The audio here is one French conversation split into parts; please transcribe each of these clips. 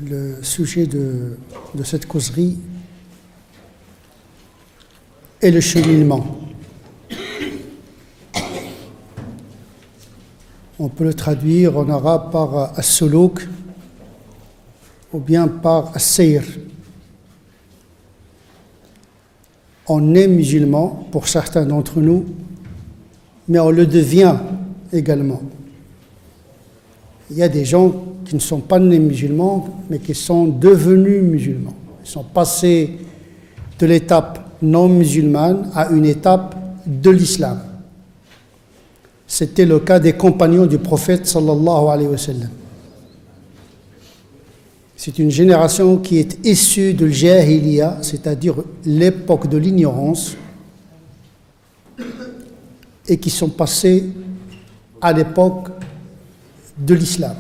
le sujet de cette causerie est le cheminement. On peut le traduire en arabe par as-suluk ou bien par as-sayr. On est musulman pour certains d'entre nous, mais on le devient également. Il y a des gens qui ne sont pas nés musulmans, mais qui sont devenus musulmans. Ils sont passés de l'étape non musulmane à une étape de l'islam. C'était le cas des compagnons du prophète sallallahu alayhi wa sallam. C'est une génération qui est issue de l'Jahiliya, c'est-à-dire l'époque de l'ignorance, et qui sont passés à l'époque de l'islam.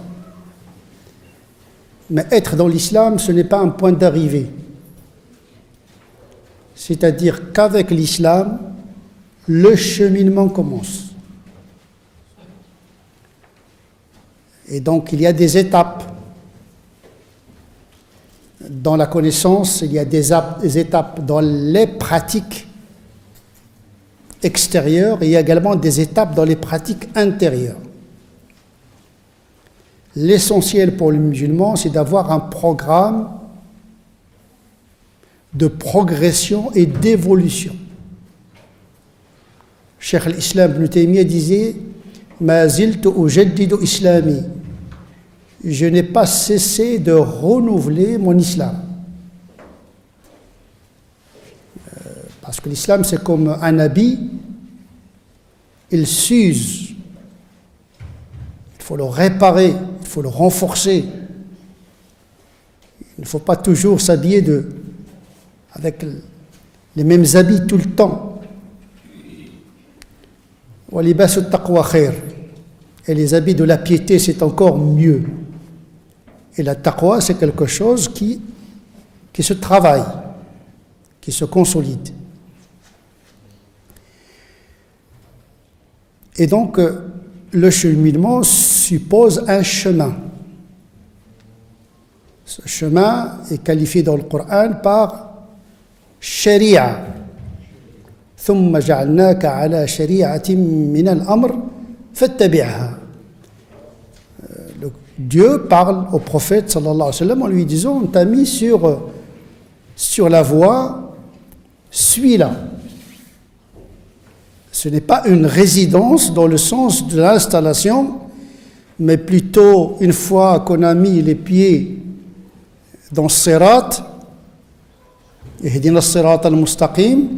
Mais être dans l'islam, ce n'est pas un point d'arrivée. C'est-à-dire qu'avec l'islam, le cheminement commence. Et donc, il y a des étapes. Dans la connaissance, il y a des étapes dans les pratiques extérieures et il y a également des étapes dans les pratiques intérieures. L'essentiel pour le musulman, c'est d'avoir un programme de progression et d'évolution. Cheikh al-Islam Ibn Taymiyyah disait « Ma ziltu ujaddidu islami » Je n'ai pas cessé de renouveler mon islam. Parce que l'islam, c'est comme un habit, il s'use. Il faut le réparer, il faut le renforcer. Il ne faut pas toujours s'habiller avec les mêmes habits tout le temps. Wa libasu taqwa khair. Et les habits de la piété, c'est encore mieux. Et la taqwa, c'est quelque chose qui se travaille, qui se consolide. Et donc, le cheminement suppose un chemin. Ce chemin est qualifié dans le Coran par sharia. ثم جعلناك على شريعة من الأمر فاتبعها. Dieu parle au prophète sallallahu alayhi wa sallam en lui disant on t'a mis sur la voie, suis-la. Ce n'est pas une résidence dans le sens de l'installation, mais plutôt une fois qu'on a mis les pieds dans Sirat, ihdina as-sirat al-mustaqim,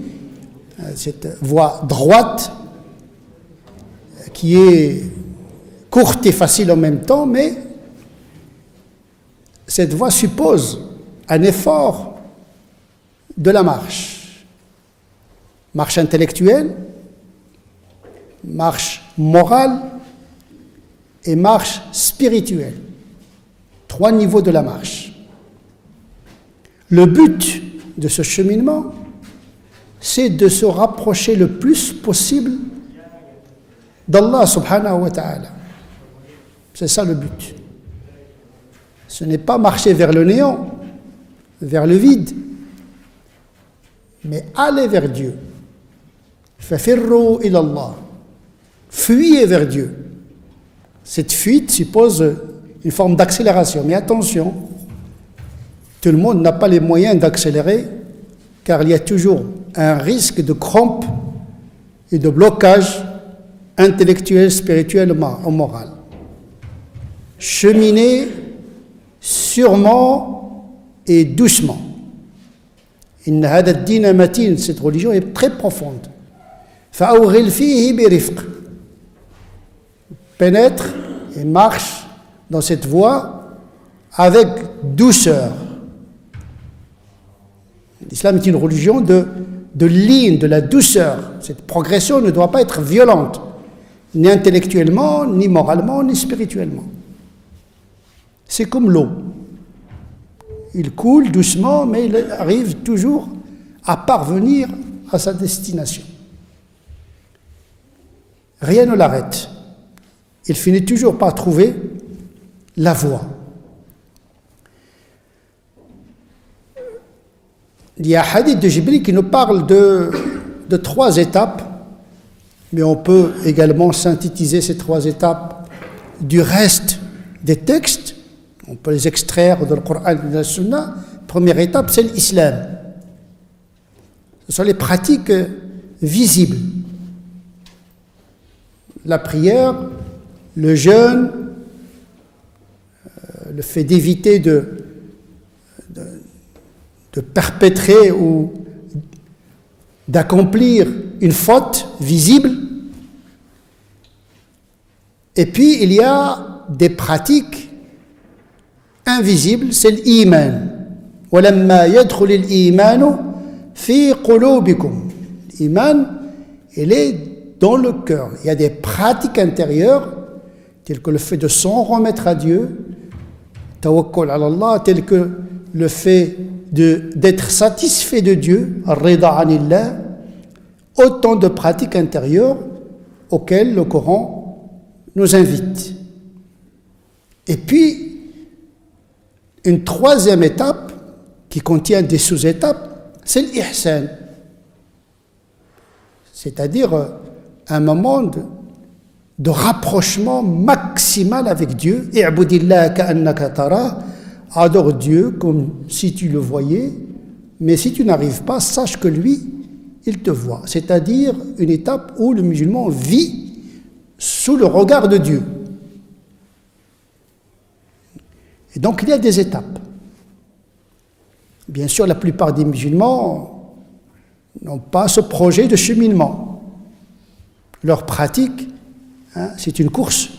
cette voie droite qui est courte et facile en même temps, mais cette voie suppose un effort de la marche. Marche intellectuelle, marche morale et marche spirituelle. 3 niveaux de la marche. Le but de ce cheminement, c'est de se rapprocher le plus possible d'Allah subhanahu wa ta'ala. C'est ça le but. Ce n'est pas marcher vers le néant, vers le vide, mais aller vers Dieu. Fafirru ila Allah. Fuyez vers Dieu. Cette fuite suppose une forme d'accélération. Mais attention, tout le monde n'a pas les moyens d'accélérer, car il y a toujours un risque de crampe et de blocage intellectuel, spirituel ou moral. Cheminer sûrement et doucement. Inna hada ad-din matin, cette religion est très profonde. Fa'awghil fihi bi rifq. Pénètre et marche dans cette voie avec douceur. L'islam est une religion de ligne, de la douceur. Cette progression ne doit pas être violente, ni intellectuellement, ni moralement, ni spirituellement. C'est comme l'eau. Il coule doucement, mais il arrive toujours à parvenir à sa destination. Rien ne l'arrête. Il finit toujours par trouver la voie. il y a un hadith de Jibril qui nous parle de 3 étapes, mais on peut également synthétiser ces 3 étapes du reste des textes. On peut les extraire de Coran et de la Sunna. Première étape, c'est l'islam. Ce sont les pratiques visibles. La prière, le jeûne, le fait d'éviter de perpétrer ou d'accomplir une faute visible. Et puis, il y a des pratiques invisibles, c'est l'iman. وَلَمَّا يَدْخُلِ الْإِيمَانُ فِي قُلُوبِكُمْ. L'iman, il est dans le cœur. Il y a des pratiques intérieures, telles que le fait de s'en remettre à Dieu, tawakkul ala Allah, tel que le fait d'être satisfait de Dieu, ar-rida anillah, autant de pratiques intérieures auxquelles le Coran nous invite. Et puis, une 3e étape qui contient des sous-étapes, c'est l'ihsan. C'est-à-dire un moment de rapprochement maximal avec Dieu. I'budillah ka'annaka tara, adore Dieu comme si tu le voyais, mais si tu n'arrives pas, sache que lui, il te voit. C'est-à-dire une étape où le musulman vit sous le regard de Dieu. Et donc il y a des étapes. Bien sûr, la plupart des musulmans n'ont pas ce projet de cheminement. Leur pratique, c'est une course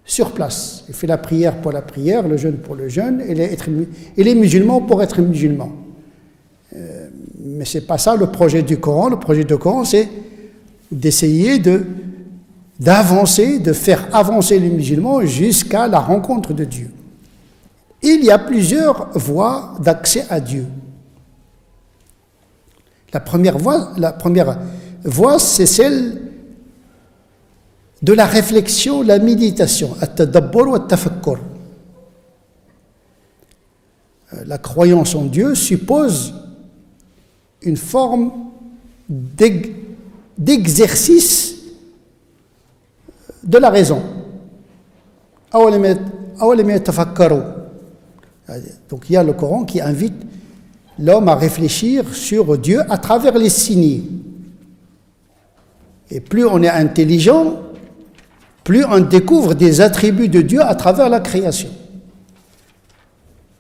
sur place. Il fait la prière pour la prière, le jeûne pour le jeûne, et les musulmans pour être musulmans. Mais ce n'est pas ça le projet du Coran. Le projet du Coran, c'est d'essayer d'avancer, de faire avancer les musulmans jusqu'à la rencontre de Dieu. Il y a plusieurs voies d'accès à Dieu. La première voie, c'est celle de la réflexion, la méditation, at-tadabbur wa at-tafakkur. La croyance en Dieu suppose une forme d'exercice de la raison. Awalam yatafakkaru. Donc il y a le Coran qui invite l'homme à réfléchir sur Dieu à travers les signes. Et plus on est intelligent, plus on découvre des attributs de Dieu à travers la création.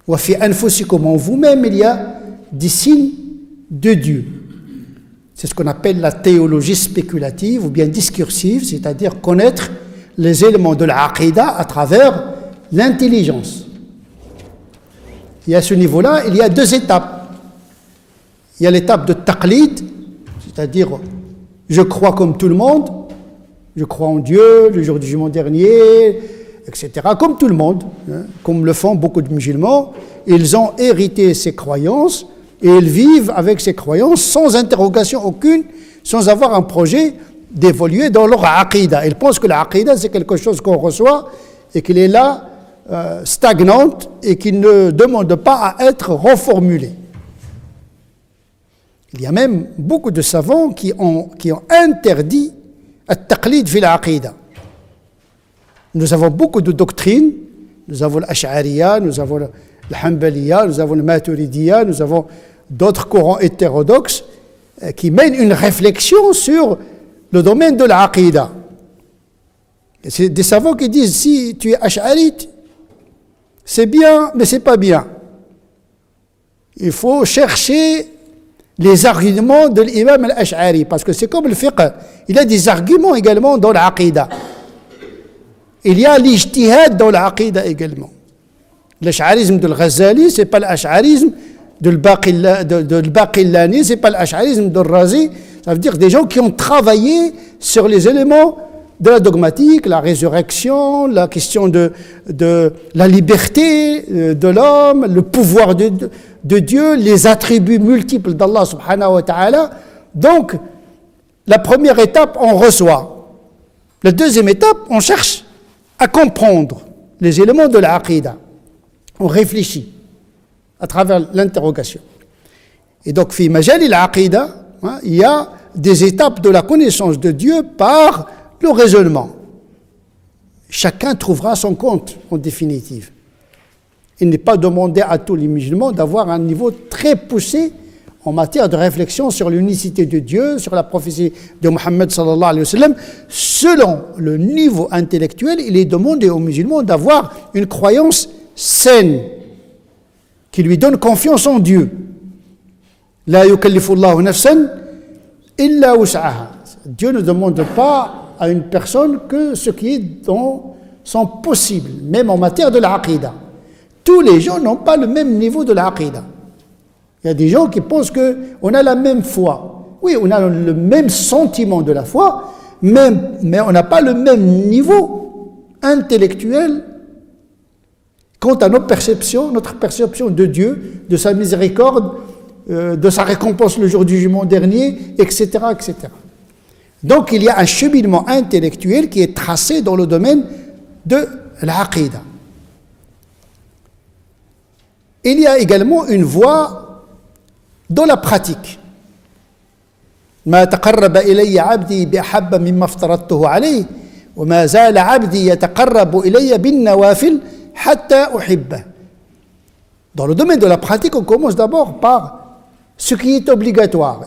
Wa fi anfusikum, en vous-même, il y a des signes de Dieu. C'est ce qu'on appelle la théologie spéculative ou bien discursive, c'est-à-dire connaître les éléments de l'aqida à travers l'intelligence. Et à ce niveau-là, il y a 2 étapes. Il y a l'étape de taqlid, c'est-à-dire je crois comme tout le monde, je crois en Dieu, le jour du jugement dernier, etc. Comme tout le monde, comme le font beaucoup de musulmans, ils ont hérité ces croyances et ils vivent avec ces croyances sans interrogation aucune, sans avoir un projet d'évoluer dans leur aqida. Ils pensent que l'aqida c'est quelque chose qu'on reçoit et qu'il est là, stagnante et qui ne demande pas à être reformulée. Il y a même beaucoup de savants qui ont interdit at-taqlid fi al-aqida. Nous avons beaucoup de doctrines, nous avons l'Ash'ariya, nous avons le Hanbaliya, nous avons le Maturidiya, nous avons d'autres courants hétérodoxes qui mènent une réflexion sur le domaine de l'aqida. C'est des savants qui disent si tu es ash'arite, c'est bien, mais c'est pas bien. Il faut chercher les arguments de l'imam al-Ash'ari, parce que c'est comme le fiqh, il y a des arguments également dans l'aqida. Il y a l'ijtihad dans l'aqida également. L'ash'arisme de Ghazali, c'est pas l'ash'arisme de Baqillani, c'est pas l'ash'arisme de Razi. Ça veut dire des gens qui ont travaillé sur les éléments de la dogmatique, la résurrection, la question de la liberté de l'homme, le pouvoir de Dieu, les attributs multiples d'Allah subhanahu wa ta'ala. Donc, la première étape, on reçoit. La deuxième étape, on cherche à comprendre les éléments de l'aqida. On réfléchit à travers l'interrogation. Et donc, fi majal al-aqida, il y a des étapes de la connaissance de Dieu par le raisonnement. Chacun trouvera son compte, en définitive. Il n'est pas demandé à tous les musulmans d'avoir un niveau très poussé en matière de réflexion sur l'unicité de Dieu, sur la prophétie de Mohammed sallallahu alayhi wa sallam. Selon le niveau intellectuel, il est demandé aux musulmans d'avoir une croyance saine, qui lui donne confiance en Dieu. La yukallifu Allahu nafsan illa wus'aha. Dieu ne demande pas à une personne que ce qui est dans son possible, même en matière de l'aqida. Tous les gens n'ont pas le même niveau de l'aqida. Il y a des gens qui pensent qu'on a la même foi. Oui, on a le même sentiment de la foi, mais on n'a pas le même niveau intellectuel quant à notre perception de Dieu, de sa miséricorde, de sa récompense le jour du jugement dernier, etc., etc. Donc il y a un cheminement intellectuel qui est tracé dans le domaine de l'aqida. Il y a également une voie dans la pratique. ما تقرب إلي عبدي بأحب مما افترضته عليه وما زال عبدي يتقرب إلي بالنوافل حتى أحبه. Dans le domaine de la pratique, on commence d'abord par ce qui est obligatoire.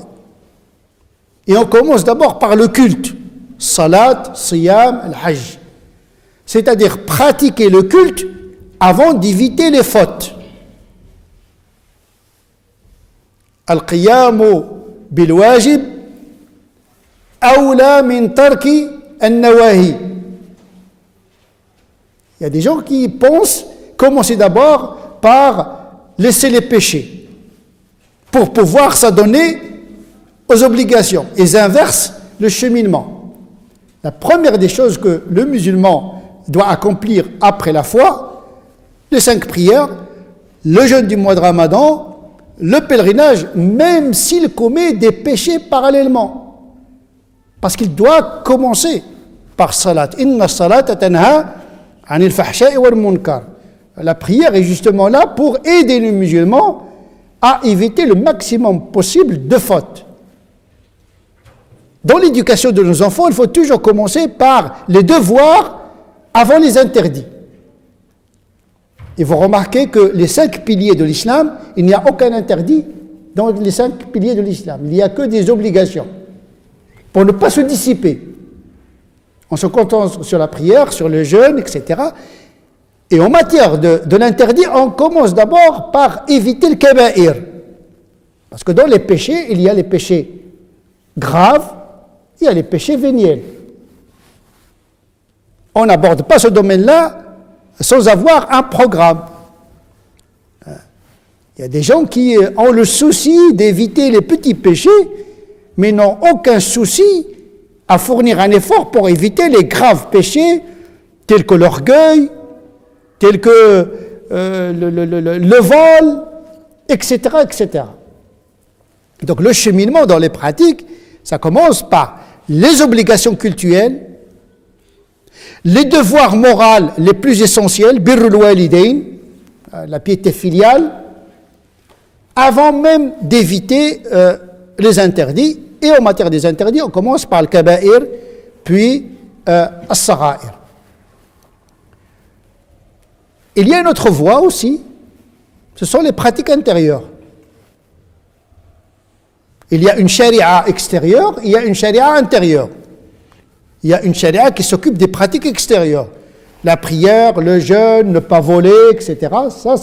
Et on commence d'abord par le culte. Salat, siyam, al-hajj. C'est-à-dire pratiquer le culte avant d'éviter les fautes. Al-qiyamu bil-wajib awla min tarki an-nawahi. Il y a des gens qui pensent commencer d'abord par laisser les péchés pour pouvoir s'adonner aux obligations. Ils inversent le cheminement. La première des choses que le musulman doit accomplir après la foi, les 5 prières, le jeûne du mois de Ramadan, le pèlerinage, même s'il commet des péchés parallèlement. Parce qu'il doit commencer par salat. Inna salata tanha anil fahsha'i wal munkar. La prière est justement là pour aider les musulmans à éviter le maximum possible de fautes. Dans l'éducation de nos enfants, il faut toujours commencer par les devoirs avant les interdits. Et vous remarquez que les 5 piliers de l'islam, il n'y a aucun interdit dans les 5 piliers de l'islam. Il n'y a que des obligations pour ne pas se dissiper. On se concentre sur la prière, sur le jeûne, etc. Et en matière de l'interdit, on commence d'abord par éviter le kaba'ir. Parce que dans les péchés, il y a les péchés graves, il y a les péchés véniels. On n'aborde pas ce domaine-là sans avoir un programme. Il y a des gens qui ont le souci d'éviter les petits péchés, mais n'ont aucun souci à fournir un effort pour éviter les graves péchés, tels que l'orgueil, tels que le vol, etc., etc. Donc le cheminement dans les pratiques, ça commence par les obligations cultuelles, les devoirs moraux les plus essentiels, birrul walidain, la piété filiale, avant même d'éviter les interdits. Et en matière des interdits, on commence par le kaba'ir, puis as-sagha'ir. Il y a une autre voie aussi, ce sont les pratiques intérieures. Il y a une charia extérieure, il y a une charia intérieure. Il y a une charia qui s'occupe des pratiques extérieures. La prière, le jeûne, ne pas voler, etc. Ça,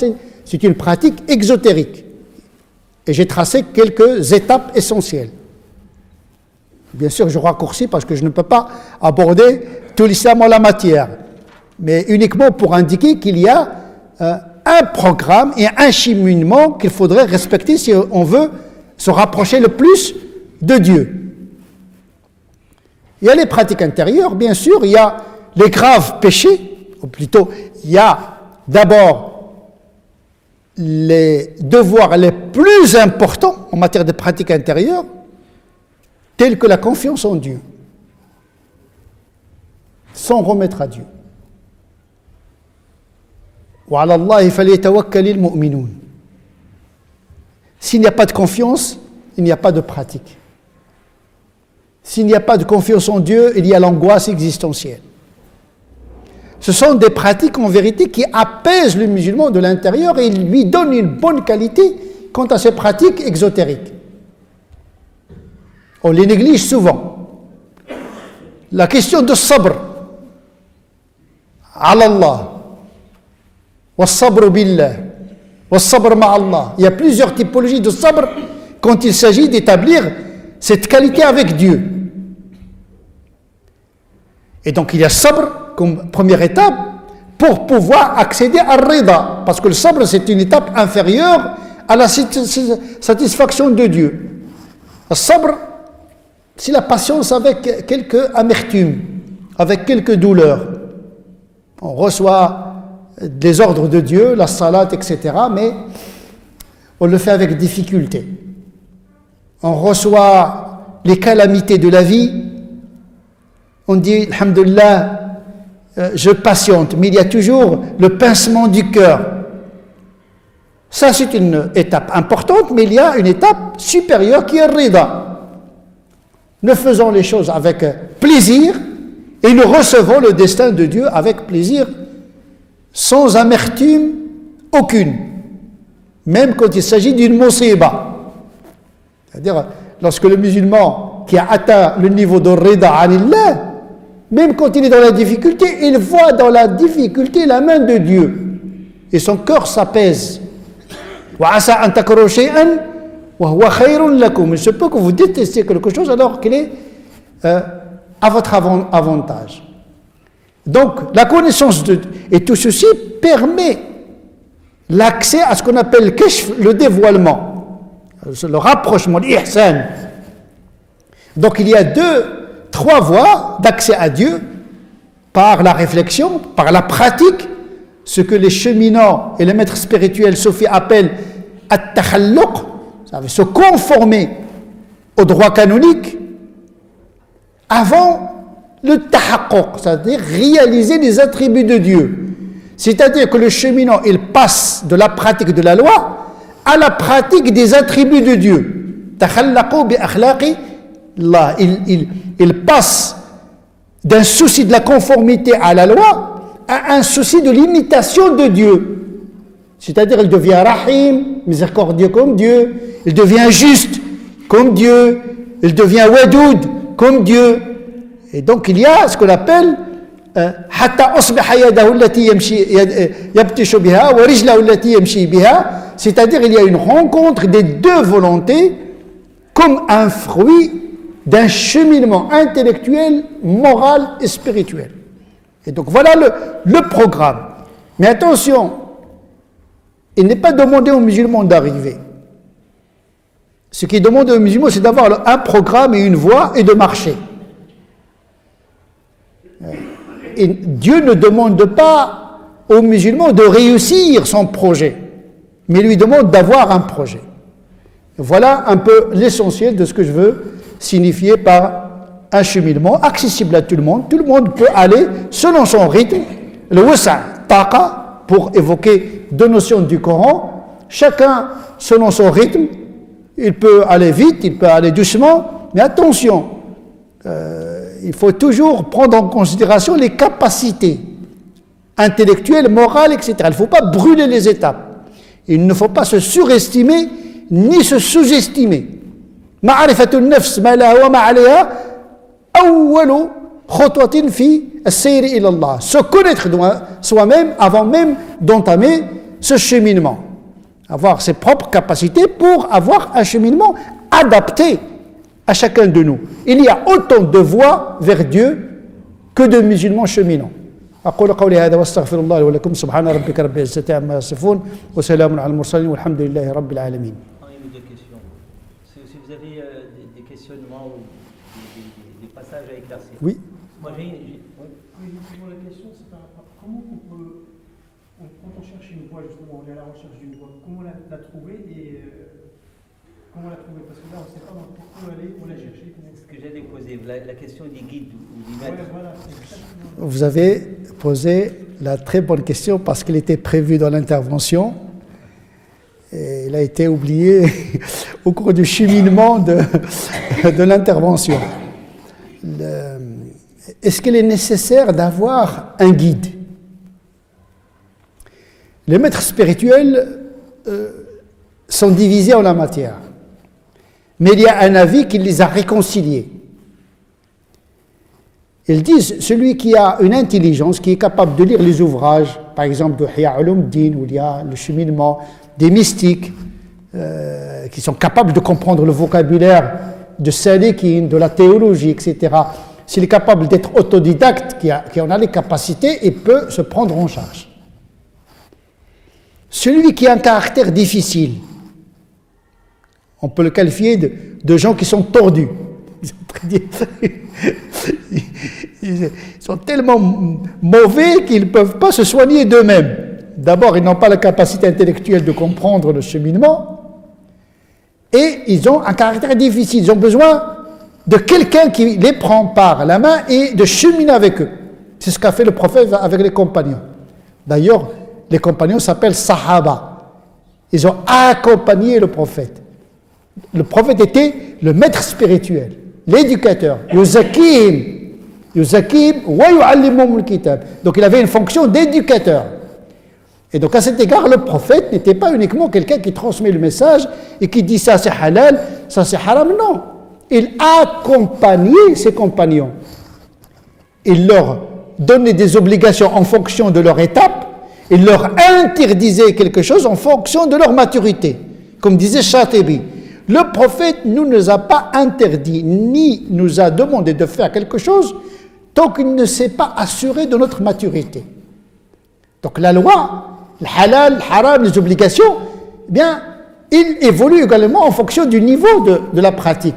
c'est une pratique exotérique. Et j'ai tracé quelques étapes essentielles. Bien sûr, je raccourcis parce que je ne peux pas aborder tout l'islam en la matière, mais uniquement pour indiquer qu'il y a un programme et un cheminement qu'il faudrait respecter si on veut se rapprocher le plus de Dieu. Il y a les pratiques intérieures, bien sûr, il y a les graves péchés, ou plutôt, il y a d'abord les devoirs les plus importants en matière de pratiques intérieures, tels que la confiance en Dieu, sans remettre à Dieu. وعلى الله فليتوكل المؤمنون. S'il n'y a pas de confiance, il n'y a pas de pratique. S'il n'y a pas de confiance en Dieu, il y a l'angoisse existentielle. Ce sont des pratiques en vérité qui apaisent le musulman de l'intérieur et lui donnent une bonne qualité quant à ces pratiques exotériques. On les néglige souvent. La question de sabr, ala Allah, wa sabr billah, wa sabr ma'allah. Il y a plusieurs typologies de sabr quand il s'agit d'établir cette qualité avec Dieu. Et donc il y a sabr comme première étape pour pouvoir accéder à rida, parce que le sabr c'est une étape inférieure à la satisfaction de Dieu. Le sabr, c'est la patience avec quelques amertumes, avec quelques douleurs. On reçoit des ordres de Dieu, la salat, etc., mais on le fait avec difficulté. On reçoit les calamités de la vie, on dit, alhamdoulilah, je patiente, mais il y a toujours le pincement du cœur. Ça, c'est une étape importante, mais il y a une étape supérieure qui est rida. Nous faisons les choses avec plaisir et nous recevons le destin de Dieu avec plaisir, sans amertume aucune, même quand il s'agit d'une musiba. C'est-à-dire, lorsque le musulman qui a atteint le niveau de rida anillah, même quand il est dans la difficulté, il voit dans la difficulté la main de Dieu. Et son cœur s'apaise. Il se peut que vous détestiez quelque chose alors qu'il est à votre avantage. Donc, la connaissance et tout ceci permet l'accès à ce qu'on appelle le dévoilement, le rapprochement, l'ihsan. Donc, il y a 3 voies d'accès à Dieu, par la réflexion, par la pratique, ce que les cheminants et les maîtres spirituels soufis appellent at-takhalluq, ça veut se conformer au droit canonique, avant le tahaqquq, c'est-à-dire réaliser les attributs de Dieu. C'est-à-dire que le cheminant, il passe de la pratique de la loi à la pratique des attributs de Dieu. Takhallaqu bi akhlaqi Allah. Il passe d'un souci de la conformité à la loi à un souci de l'imitation de Dieu. C'est-à-dire il devient rahim, miséricordieux comme Dieu, il devient juste comme Dieu, il devient wadoud comme Dieu. Et donc il y a ce qu'on appelle hatta asbaha yadahu allati yabtishu biha wa rijlahu allati yamshi biha, c'est-à-dire il y a une rencontre des 2 volontés comme un fruit d'un cheminement intellectuel, moral et spirituel. Et donc voilà le programme. Mais attention, il n'est pas demandé aux musulmans d'arriver. Ce qui est demandé aux musulmans, c'est d'avoir un programme et une voie et de marcher. Et Dieu ne demande pas aux musulmans de réussir son projet, mais lui demande d'avoir un projet. Voilà un peu l'essentiel de ce que je veux signifier par un cheminement accessible à tout le monde. Tout le monde peut aller selon son rythme. Le wasa' taqa, pour évoquer 2 notions du Coran, chacun selon son rythme. Il peut aller vite, il peut aller doucement, mais attention, il faut toujours prendre en considération les capacités intellectuelles, morales, etc. Il ne faut pas brûler les étapes. Il ne faut pas se surestimer ni se sous-estimer. Ma'arifatun nafs ma laha wa ma 'alayha awwalu khutwatin fi as-sayr ila Allah. Se connaître soi-même avant même d'entamer ce cheminement. Avoir ses propres capacités pour avoir un cheminement adapté à chacun de nous. Il y a autant de voies vers Dieu que de musulmans cheminants. أقول قولي هذا واستغفر الله ولكم سبحان ربك رب العزة عما يصفون وسلام على المرسلين والحمد لله رب العالمين. Si vous avez des questionnements ou des passages à éclaircir. Oui. Moi j'ai la question, c'est par rapport à comment on peut, quand on cherche une voie, justement, on est à la recherche d'une voie, comment la trouver et comment la trouver? Parce que là, on ne sait pas où aller, où la chercher. C'est ce que j'allais poser, la question des guides ou des maîtres. Ouais, voilà, vous avez posé la très bonne question parce qu'elle était prévue dans l'intervention. Et il a été oublié au cours du cheminement de l'intervention. Est-ce qu'il est nécessaire d'avoir un guide? Les maîtres spirituels sont divisés en la matière. Mais il y a un avis qui les a réconciliés. Ils disent, celui qui a une intelligence, qui est capable de lire les ouvrages, par exemple de Ihya Ulumuddin, où il y a le cheminement des mystiques, qui sont capables de comprendre le vocabulaire de Salikin, de la théologie, etc. S'il est capable d'être autodidacte, qui en a les capacités, il peut se prendre en charge. Celui qui a un caractère difficile, on peut le qualifier de gens qui sont tordus. Ils sont tellement mauvais qu'ils ne peuvent pas se soigner d'eux-mêmes. D'abord, ils n'ont pas la capacité intellectuelle de comprendre le cheminement et ils ont un caractère difficile. Ils ont besoin de quelqu'un qui les prend par la main et de cheminer avec eux. C'est ce qu'a fait le prophète avec les compagnons. D'ailleurs, les compagnons s'appellent Sahaba. Ils ont accompagné le prophète. Le prophète était le maître spirituel, l'éducateur. Yuzakim wa yu'allimum al-kitab. Donc il avait une fonction d'éducateur. Et donc à cet égard, le prophète n'était pas uniquement quelqu'un qui transmet le message et qui dit ça c'est halal, ça c'est haram. Non. Il accompagnait ses compagnons. Il leur donnait des obligations en fonction de leur étape. Il leur interdisait quelque chose en fonction de leur maturité. Comme disait Shatibi, le prophète ne nous a pas interdit ni nous a demandé de faire quelque chose tant qu'il ne s'est pas assuré de notre maturité. Donc la loi, le halal, le haram, les obligations, eh bien, il évolue également en fonction du niveau de la pratique.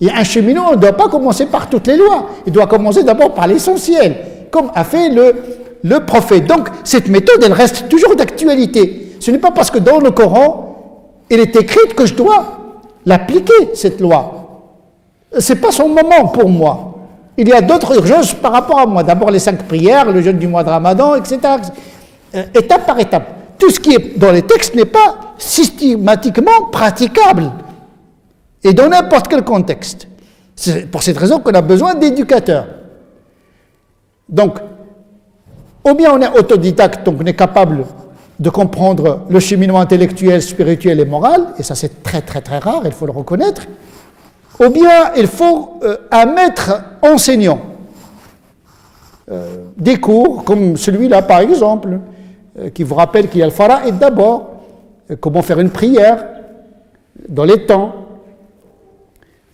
Et un cheminot ne doit pas commencer par toutes les lois, il doit commencer d'abord par l'essentiel, comme a fait le prophète. Donc cette méthode, elle reste toujours d'actualité. Ce n'est pas parce que dans le Coran, il est écrit que je dois l'appliquer, cette loi. Ce n'est pas son moment pour moi. Il y a d'autres urgences par rapport à moi. D'abord les 5 prières, le jeûne du mois de Ramadan, etc. Étape par étape. Tout ce qui est dans les textes n'est pas systématiquement praticable. Et dans n'importe quel contexte. C'est pour cette raison qu'on a besoin d'éducateurs. Donc, ou bien on est autodidacte, donc on est capable de comprendre le cheminement intellectuel, spirituel et moral, et ça c'est très très très rare, il faut le reconnaître, ou bien il faut un maître enseignant. Des cours comme celui-là par exemple, qui vous rappelle qu'il y a le fara'id d'abord, comment faire une prière dans les temps,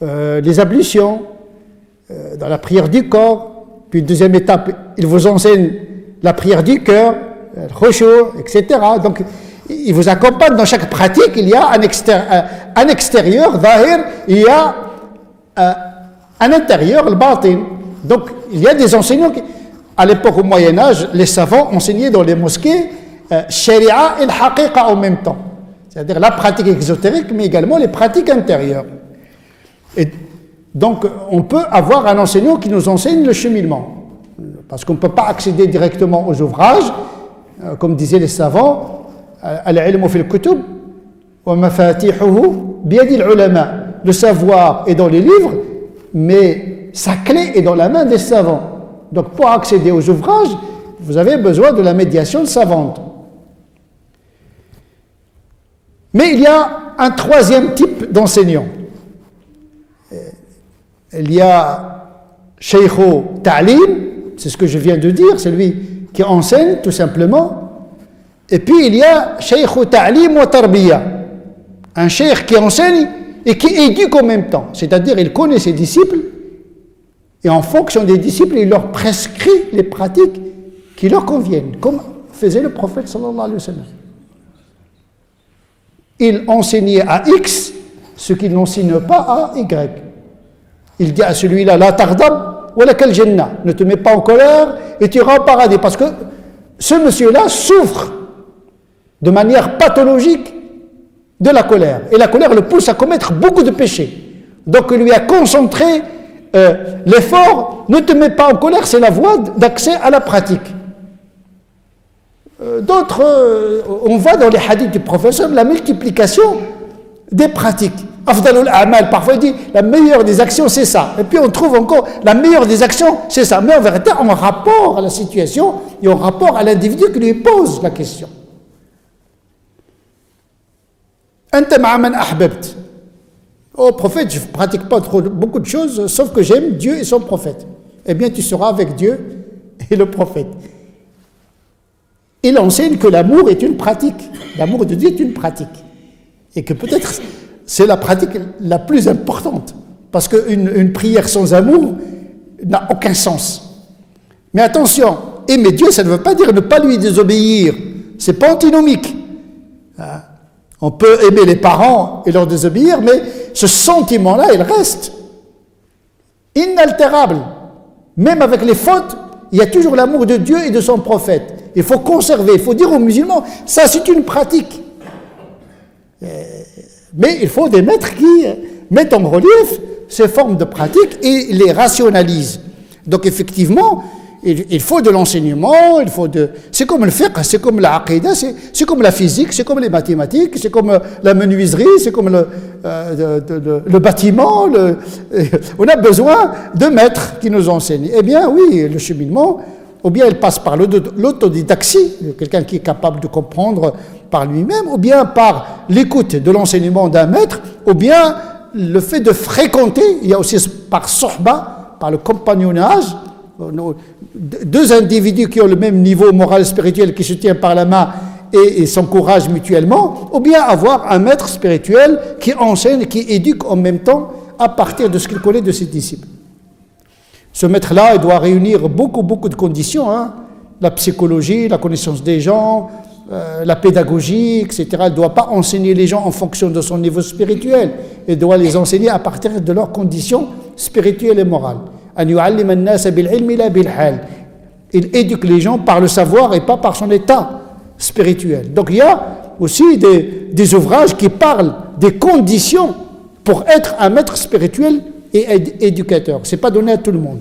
les ablutions, dans la prière du corps, puis deuxième étape, il vous enseigne la prière du cœur, le khushu', etc. Donc, il vous accompagne dans chaque pratique, il y a un extérieur, zahir, il y a un intérieur, le batin. Donc, il y a des enseignants qui, à l'époque au Moyen-Âge, les savants enseignaient dans les mosquées sharia et le haqiqa en même temps. C'est-à-dire la pratique exotérique, mais également les pratiques intérieures. Et donc, on peut avoir un enseignant qui nous enseigne le cheminement. Parce qu'on ne peut pas accéder directement aux ouvrages, comme disaient les savants, al-ilmu fil kutub wa mafatihuhu biyadi al-ulama. Le savoir est dans les livres, mais sa clé est dans la main des savants. Donc, pour accéder aux ouvrages, vous avez besoin de la médiation savante. Mais il y a un troisième type d'enseignant. Il y a Shaykhu Ta'lim, c'est ce que je viens de dire, c'est lui qui enseigne tout simplement. Et puis il y a Shaykhu Ta'lim wa Tarbiya, un cheikh qui enseigne et qui éduque en même temps. C'est-à-dire il connaît ses disciples et en fonction des disciples, il leur prescrit les pratiques qui leur conviennent, comme faisait le prophète sallallahu alayhi wa sallam. Il enseignait à X ce qu'il n'enseigne pas à Y. Il dit à celui-là, la tardab, wa lakal jannah, ne te mets pas en colère et tu iras au paradis. Parce que ce monsieur-là souffre de manière pathologique de la colère. Et la colère le pousse à commettre beaucoup de péchés. Donc il lui a concentré l'effort, ne te mets pas en colère, c'est la voie d'accès à la pratique. D'autres, on voit dans les hadiths du professeur la multiplication des pratiques. Afdalul a'mal, parfois il dit la meilleure des actions c'est ça. Et puis on trouve encore la meilleure des actions c'est ça. Mais en vérité, en rapport à la situation et en rapport à l'individu qui lui pose la question. Anta ma'a man ahbabt. Oh prophète, je ne pratique pas beaucoup de choses, sauf que j'aime Dieu et son prophète. Eh bien, tu seras avec Dieu et le prophète. Il enseigne que l'amour est une pratique. L'amour de Dieu est une pratique. Et que peut-être c'est la pratique la plus importante. Parce qu'une prière sans amour n'a aucun sens. Mais attention, aimer Dieu, ça ne veut pas dire ne pas lui désobéir. Ce n'est pas antinomique. On peut aimer les parents et leur désobéir, mais ce sentiment-là, il reste inaltérable. Même avec les fautes, il y a toujours l'amour de Dieu et de son prophète. Il faut conserver, il faut dire aux musulmans, ça c'est une pratique. Mais il faut des maîtres qui mettent en relief ces formes de pratiques et les rationalisent. Donc effectivement, il faut de l'enseignement, c'est comme le fiqh, c'est comme la aqidah, c'est comme la physique, c'est comme les mathématiques, c'est comme la menuiserie, c'est comme le bâtiment. On a besoin de maîtres qui nous enseignent. Eh bien oui, le cheminement, ou bien il passe par l'autodidaxie, quelqu'un qui est capable de comprendre par lui-même, ou bien par l'écoute de l'enseignement d'un maître, ou bien le fait de fréquenter, il y a aussi par sohba, par le compagnonnage, deux individus qui ont le même niveau moral et spirituel qui se tiennent par la main et s'encouragent mutuellement, ou bien avoir un maître spirituel qui enseigne, qui éduque en même temps à partir de ce qu'il connaît de ses disciples. Ce maître-là, il doit réunir beaucoup de conditions, la psychologie, la connaissance des gens, la pédagogie, etc. Il ne doit pas enseigner les gens en fonction de son niveau spirituel, il doit les enseigner à partir de leurs conditions spirituelles et morales. Il éduque les gens par le savoir et pas par son état spirituel. Donc il y a aussi des ouvrages qui parlent des conditions pour être un maître spirituel et éducateur. Ce n'est pas donné à tout le monde.